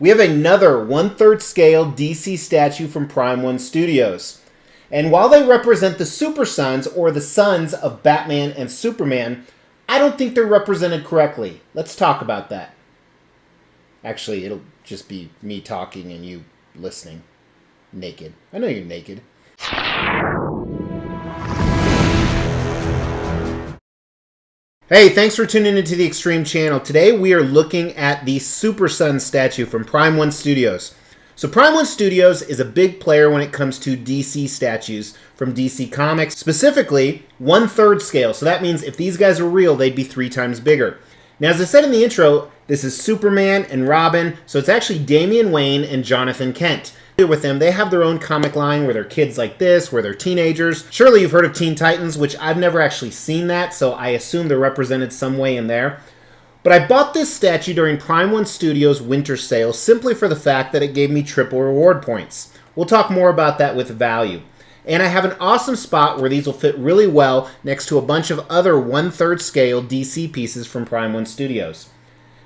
We have another 1/3 scale DC statue from Prime 1 Studios. And while they represent the Super Sons, or the sons of Batman and Superman, I don't think they're represented correctly. Let's talk about that. Actually, it'll just be me talking and you listening. Naked. I know you're naked. Hey, thanks for tuning into the Extreme channel. Today we are looking at the Super Sons statue from Prime 1 Studios. So Prime 1 Studios is a big player when it comes to DC statues from DC Comics, specifically 1/3 scale. So that means if these guys were real, they'd be 3 times bigger. Now, as I said in the intro, this is Superman and Robin, so it's actually Damian Wayne and Johanthan Kent. With them, they have their own comic line where they're kids like this, where they're teenagers. Surely you've heard of Teen Titans, which I've never actually seen that, so I assume they're represented some way in there. But I bought this statue during Prime 1 Studios winter sale simply for the fact that it gave me triple reward points. We'll talk more about that with value. And I have an awesome spot where these will fit really well next to a bunch of other 1/3 scale DC pieces from Prime 1 Studios.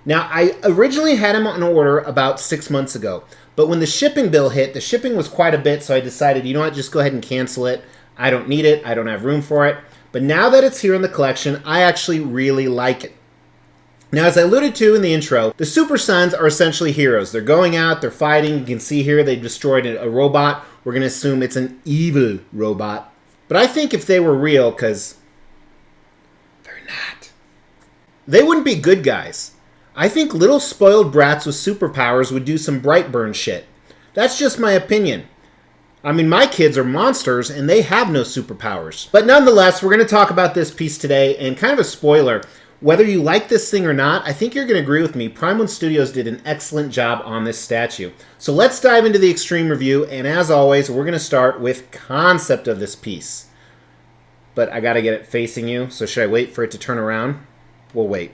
Now, I originally had them on order about 6 months ago, but when the shipping bill hit, the shipping was quite a bit, so I decided, you know what, just go ahead and cancel it. I don't need it, I don't have room for it. But now that it's here in the collection, I actually really like it. Now, as I alluded to in the intro, the Super Sons are essentially heroes. They're going out, they're fighting. You can see here they destroyed a robot. We're going to assume it's an evil robot. But I think if they were real, because they're not, they wouldn't be good guys. I think little spoiled brats with superpowers would do some Brightburn shit. That's just my opinion. I mean, my kids are monsters and they have no superpowers. But nonetheless, we're going to talk about this piece today, and kind of a spoiler. Whether you like this thing or not, I think you're going to agree with me. Prime 1 Studios did an excellent job on this statue. So let's dive into the Extreme review, and as always, we're going to start with concept of this piece. But I got to get it facing you, so should I wait for it to turn around? We'll wait.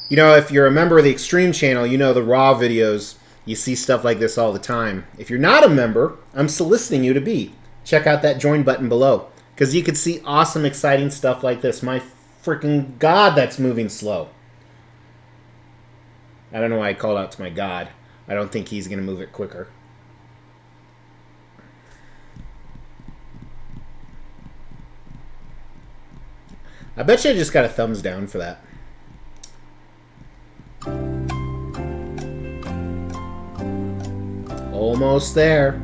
You know, if you're a member of the Extreme channel, you know the Raw videos, you see stuff like this all the time. If you're not a member, I'm soliciting you to be. Check out that join button below, because you can see awesome, exciting stuff like this. My freaking God, that's moving slow. I don't know why I called out to my God. I don't think he's going to move it quicker. I bet you I just got a thumbs down for that. Almost there.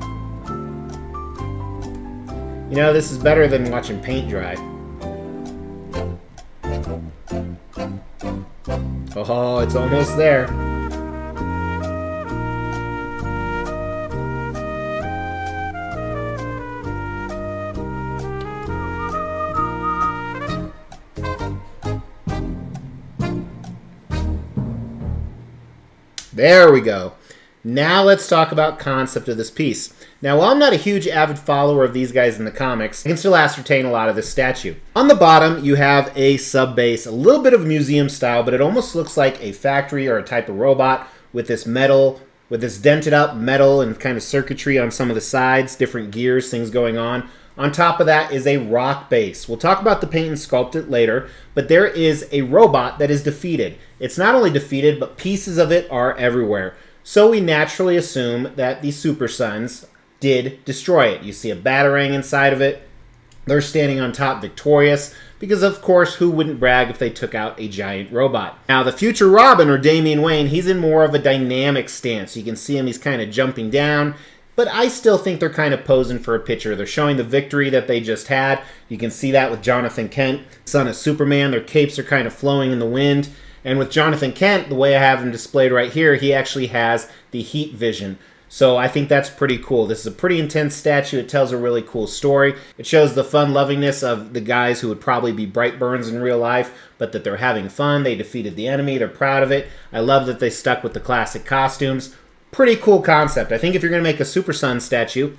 You know, this is better than watching paint dry. Oh, it's almost there. There we go. Now let's talk about concept of this piece. Now, while I'm not a huge avid follower of these guys in the comics, I can still ascertain a lot of this statue. On the bottom, you have a sub-base, a little bit of museum style, but it almost looks like a factory or a type of robot with this metal, with this dented up metal and kind of circuitry on some of the sides, different gears, things going on. On top of that is a rock base. We'll talk about the paint and sculpt it later, but there is a robot that is defeated. It's not only defeated, but pieces of it are everywhere. So we naturally assume that the Super Sons did destroy it. You see a batarang inside of it. They're standing on top victorious because, of course, who wouldn't brag if they took out a giant robot? Now, the future Robin, or Damian Wayne, he's in more of a dynamic stance. You can see him, he's kind of jumping down, but I still think they're kind of posing for a picture. They're showing the victory that they just had. You can see that with Johanthan Kent, son of Superman. Their capes are kind of flowing in the wind. And with Johanthan Kent, the way I have him displayed right here, he actually has the heat vision. So I think that's pretty cool. This is a pretty intense statue. It tells a really cool story. It shows the fun-lovingness of the guys who would probably be Brightburns in real life, but that they're having fun. They defeated the enemy. They're proud of it. I love that they stuck with the classic costumes. Pretty cool concept. I think if you're going to make a Super Sun statue,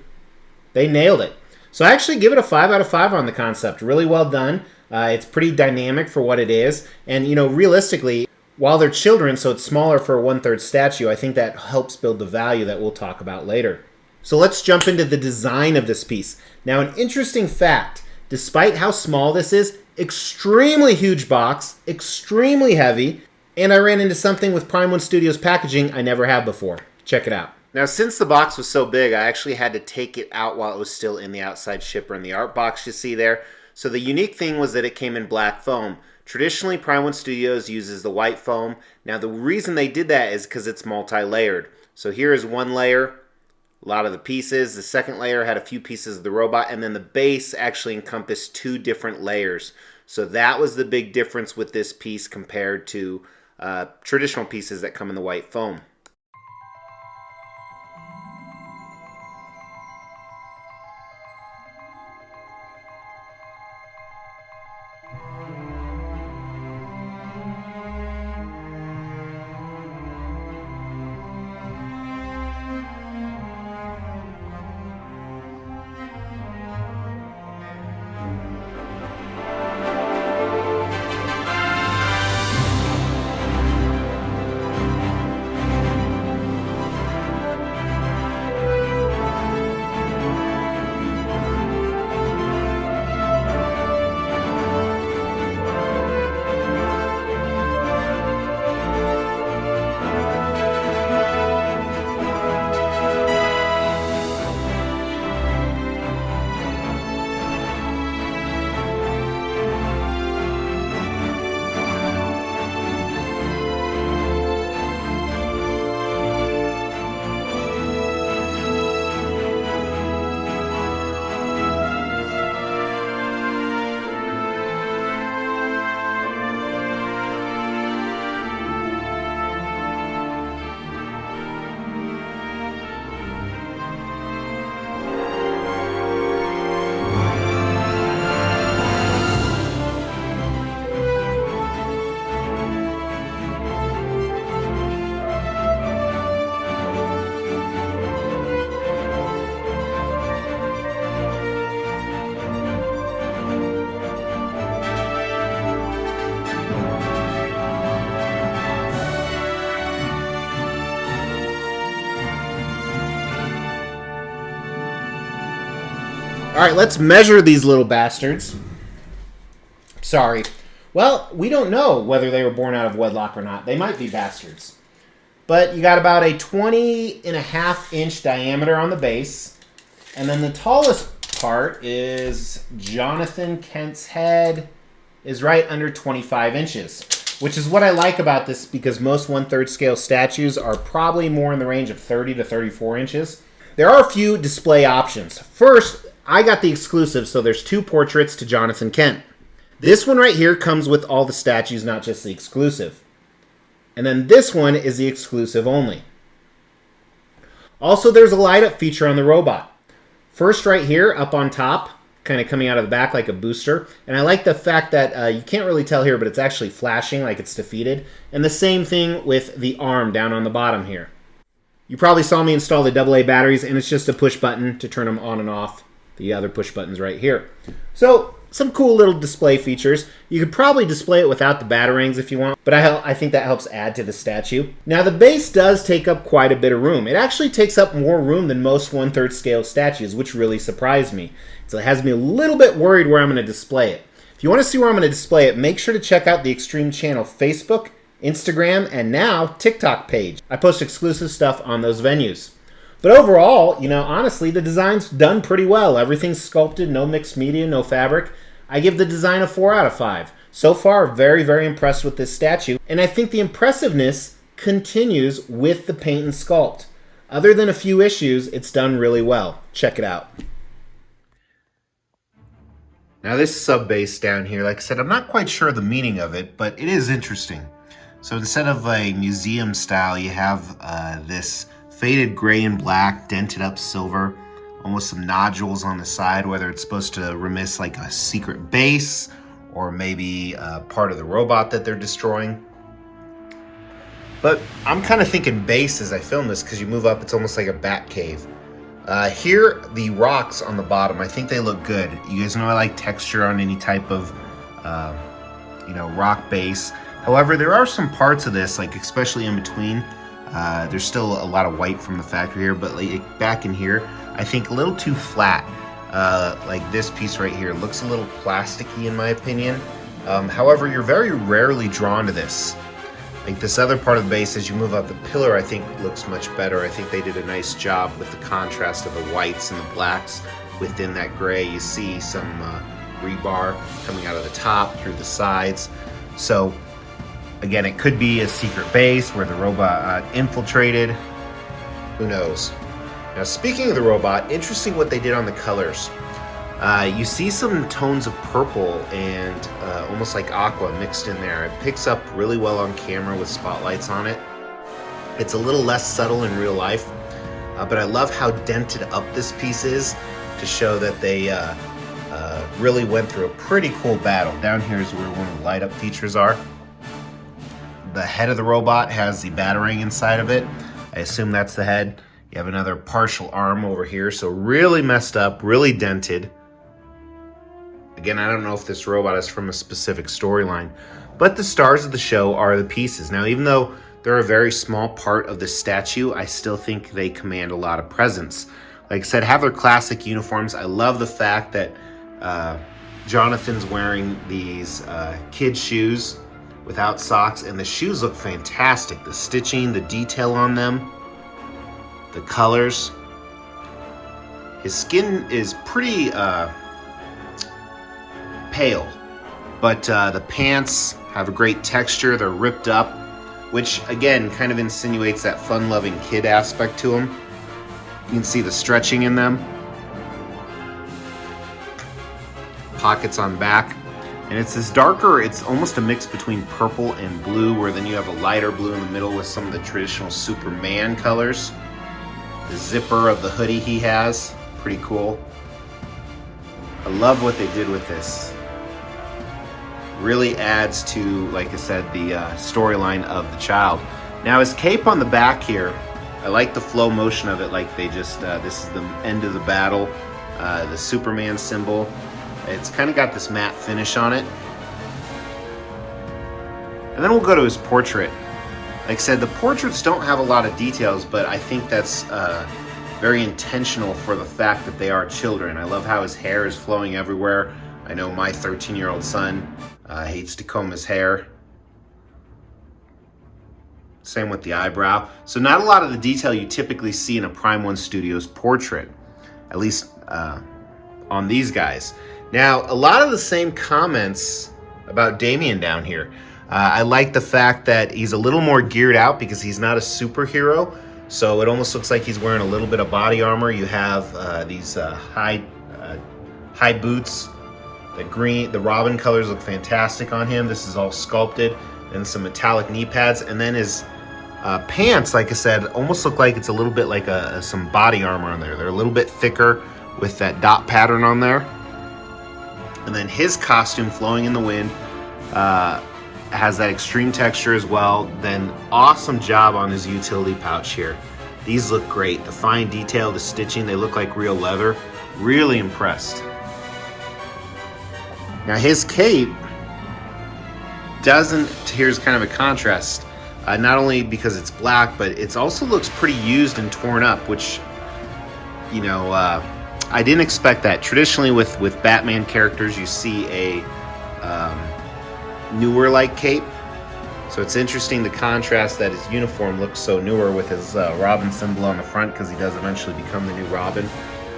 they nailed it. So I actually give it a 5 out of 5 on the concept. Really well done. It's pretty dynamic for what it is. And, you know, realistically, while they're children, so it's smaller for a 1/3 statue, I think that helps build the value that we'll talk about later. So let's jump into the design of this piece. Now, an interesting fact, despite how small this is, extremely huge box, extremely heavy, and I ran into something with Prime 1 Studios packaging I never have before. Check it out. Now, since the box was so big, I actually had to take it out while it was still in the outside shipper in the art box you see there. So the unique thing was that it came in black foam. Traditionally, Prime 1 Studios uses the white foam. Now, the reason they did that is because it's multi-layered. So here is one layer, a lot of the pieces. The second layer had a few pieces of the robot, and then the base actually encompassed 2 different layers. So that was the big difference with this piece compared to traditional pieces that come in the white foam. All right, let's measure these little bastards. Sorry. Well, we don't know whether they were born out of wedlock or not. They might be bastards. But you got about a 20.5-inch diameter on the base. And then the tallest part is Johanthan Kent's head is right under 25 inches. Which is what I like about this, because most 1/3 scale statues are probably more in the range of 30 to 34 inches. There are a few display options. First, I got the exclusive, so there's 2 portraits to Johanthan Kent. This one right here comes with all the statues, not just the exclusive. And then this one is the exclusive only. Also, there's a light-up feature on the robot. First right here, up on top, kind of coming out of the back like a booster. And I like the fact that you can't really tell here, but it's actually flashing like it's defeated. And the same thing with the arm down on the bottom here. You probably saw me install the AA batteries, and it's just a push button to turn them on and off. The other push buttons right here. So, some cool little display features. You could probably display it without the batarangs if you want, but I think that helps add to the statue. Now, the base does take up quite a bit of room. It actually takes up more room than most 1/3 scale statues, which really surprised me. So it has me a little bit worried where I'm going to display it. If you want to see where I'm going to display it, make sure to check out the Extreme Channel Facebook, Instagram, and now TikTok page. I post exclusive stuff on those venues. But overall, honestly, the design's done pretty well. Everything's sculpted, no mixed media, no fabric. I give the design a 4 out of 5. So far, very, very impressed with this statue. And I think the impressiveness continues with the paint and sculpt. Other than a few issues, it's done really well. Check it out. Now this sub base down here, like I said, I'm not quite sure the meaning of it, but it is interesting. So instead of a museum style, you have this faded gray and black, dented up silver, almost some nodules on the side, whether it's supposed to reminisce like a secret base or maybe part of the robot that they're destroying. But I'm kind of thinking base as I film this, because you move up, it's almost like a bat cave. Here, the rocks on the bottom, I think they look good. You guys know I like texture on any type of, rock base. However, there are some parts of this, like especially in between, There's still a lot of white from the factory here, but like back in here, I think a little too flat. Like this piece right here looks a little plasticky in my opinion. However, you're very rarely drawn to this. Like this other part of the base, as you move up the pillar, I think looks much better. I think they did a nice job with the contrast of the whites and the blacks within that gray. You see some rebar coming out of the top through the sides. So again, it could be a secret base where the robot infiltrated. Who knows? Now, speaking of the robot, interesting what they did on the colors. You see some tones of purple and almost like aqua mixed in there. It picks up really well on camera with spotlights on it. It's a little less subtle in real life, but I love how dented up this piece is to show that they really went through a pretty cool battle. Down here is where one of the light up features are. The head of the robot has the batarang inside of it. I assume that's the head. You have another partial arm over here, so really messed up, really dented. Again, I don't know if this robot is from a specific storyline, but the stars of the show are the pieces. Now, even though they're a very small part of the statue, I still think they command a lot of presence. Like I said, have their classic uniforms. I love the fact that Johanthan's wearing these kid shoes without socks, and the shoes look fantastic. The stitching, the detail on them, the colors. His skin is pretty pale, but the pants have a great texture. They're ripped up, which again kind of insinuates that fun-loving kid aspect to them. You can see the stretching in them. Pockets on back, and it's this darker, it's almost a mix between purple and blue, where then you have a lighter blue in the middle with some of the traditional Superman colors. The zipper of the hoodie he has, pretty cool. I love what they did with this. Really adds to, like I said, the storyline of the child. Now his cape on the back here, I like the flow motion of it, like they just, this is the end of the battle, the Superman symbol. It's kind of got this matte finish on it. And then we'll go to his portrait. Like I said, the portraits don't have a lot of details, but I think that's very intentional for the fact that they are children. I love how his hair is flowing everywhere. I know my 13-year-old son hates to comb his hair. Same with the eyebrow. So not a lot of the detail you typically see in a Prime 1 Studios portrait, at least on these guys. Now, a lot of the same comments about Damian down here. I like the fact that he's a little more geared out because he's not a superhero. So it almost looks like he's wearing a little bit of body armor. You have these high boots. The Robin colors look fantastic on him. This is all sculpted, and some metallic knee pads. And then his pants, like I said, almost look like it's a little bit like some body armor on there. They're a little bit thicker with that dot pattern on there. And then his costume flowing in the wind has that extreme texture as well. Then awesome job on his utility pouch here. These look great. The fine detail, the stitching, they look like real leather. Really impressed. Now his cape doesn't, here's kind of a contrast. Not only because it's black, but it also looks pretty used and torn up, which, you know, I didn't expect that. Traditionally with Batman characters, you see a newer like cape. So it's interesting the contrast that his uniform looks so newer with his Robin symbol on the front, because he does eventually become the new Robin.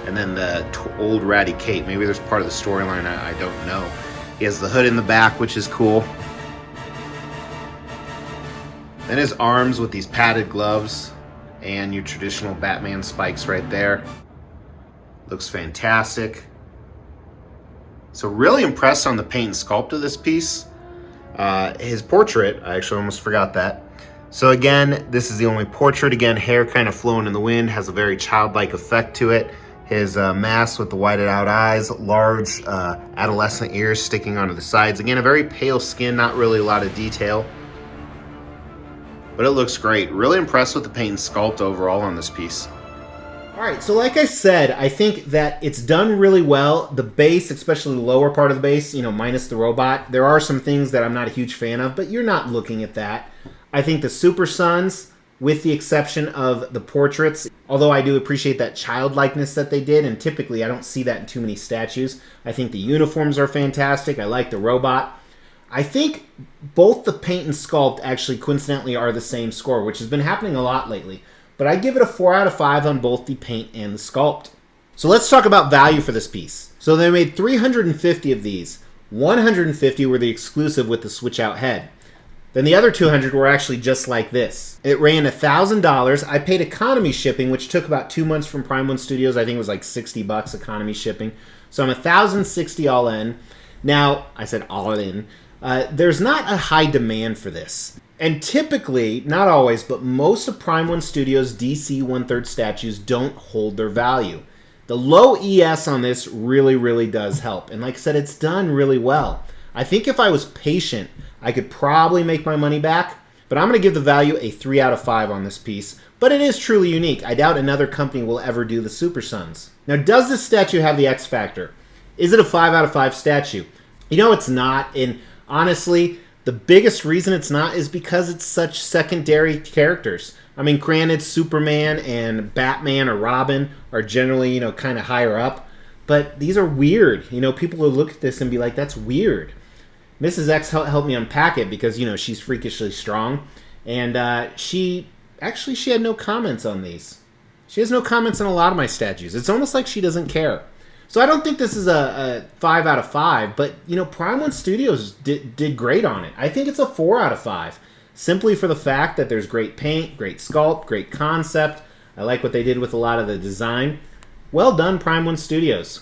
And then the old ratty cape. Maybe there's part of the storyline, I don't know. He has the hood in the back, which is cool. Then his arms with these padded gloves and your traditional Batman spikes right there. Looks fantastic. So really impressed on the paint and sculpt of this piece. His portrait, I actually almost forgot that. So again, this is the only portrait. Again, hair kind of flowing in the wind, has a very childlike effect to it. His mask with the whited out eyes, large adolescent ears sticking onto the sides. Again, a very pale skin, not really a lot of detail. But it looks great. Really impressed with the paint and sculpt overall on this piece. All right, so like I said, I think that it's done really well. The base, especially the lower part of the base, you know, minus the robot, there are some things that I'm not a huge fan of, but you're not looking at that. I think the Supersons with the exception of the portraits. Although I do appreciate that childlikeness that they did, and typically I don't see that in too many statues. I think the uniforms are fantastic. I like the robot. I think both the paint and sculpt actually coincidentally are the same score, which has been happening a lot lately. But I give it a 4 out of 5 on both the paint and the sculpt. So let's talk about value for this piece. So they made 350 of these. 150 were the exclusive with the switch out head. Then the other 200 were actually just like this. It ran $1,000. I paid economy shipping, which took about 2 months from Prime 1 Studios. I think it was like $60 economy shipping. So I'm $1,060 all in. Now, I said all in. There's not a high demand for this. And typically, not always, but most of Prime 1 Studios DC 1/3 statues don't hold their value. The low ES on this really, really does help. And like I said, it's done really well. I think if I was patient, I could probably make my money back. But I'm going to give the value a 3 out of 5 on this piece. But it is truly unique. I doubt another company will ever do the Supersons. Now, does this statue have the X factor? Is it a 5 out of 5 statue? You know, it's not. And honestly, the biggest reason it's not is because it's such secondary characters. I mean, granted, Superman and Batman or Robin are generally, kind of higher up. But these are weird. People will look at this and be like, that's weird. Mrs. X helped me unpack it because, she's freakishly strong. And she had no comments on these. She has no comments on a lot of my statues. It's almost like she doesn't care. So I don't think this is a 5 out of 5, but, Prime 1 Studios did great on it. I think it's a 4 out of 5, simply for the fact that there's great paint, great sculpt, great concept. I like what they did with a lot of the design. Well done, Prime 1 Studios.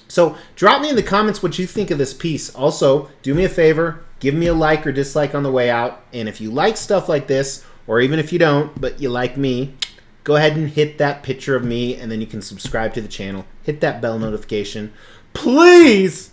So drop me in the comments what you think of this piece. Also, do me a favor, give me a like or dislike on the way out. And if you like stuff like this, or even if you don't, but you like me, go ahead and hit that picture of me, and then you can subscribe to the channel. Hit that bell notification. Please!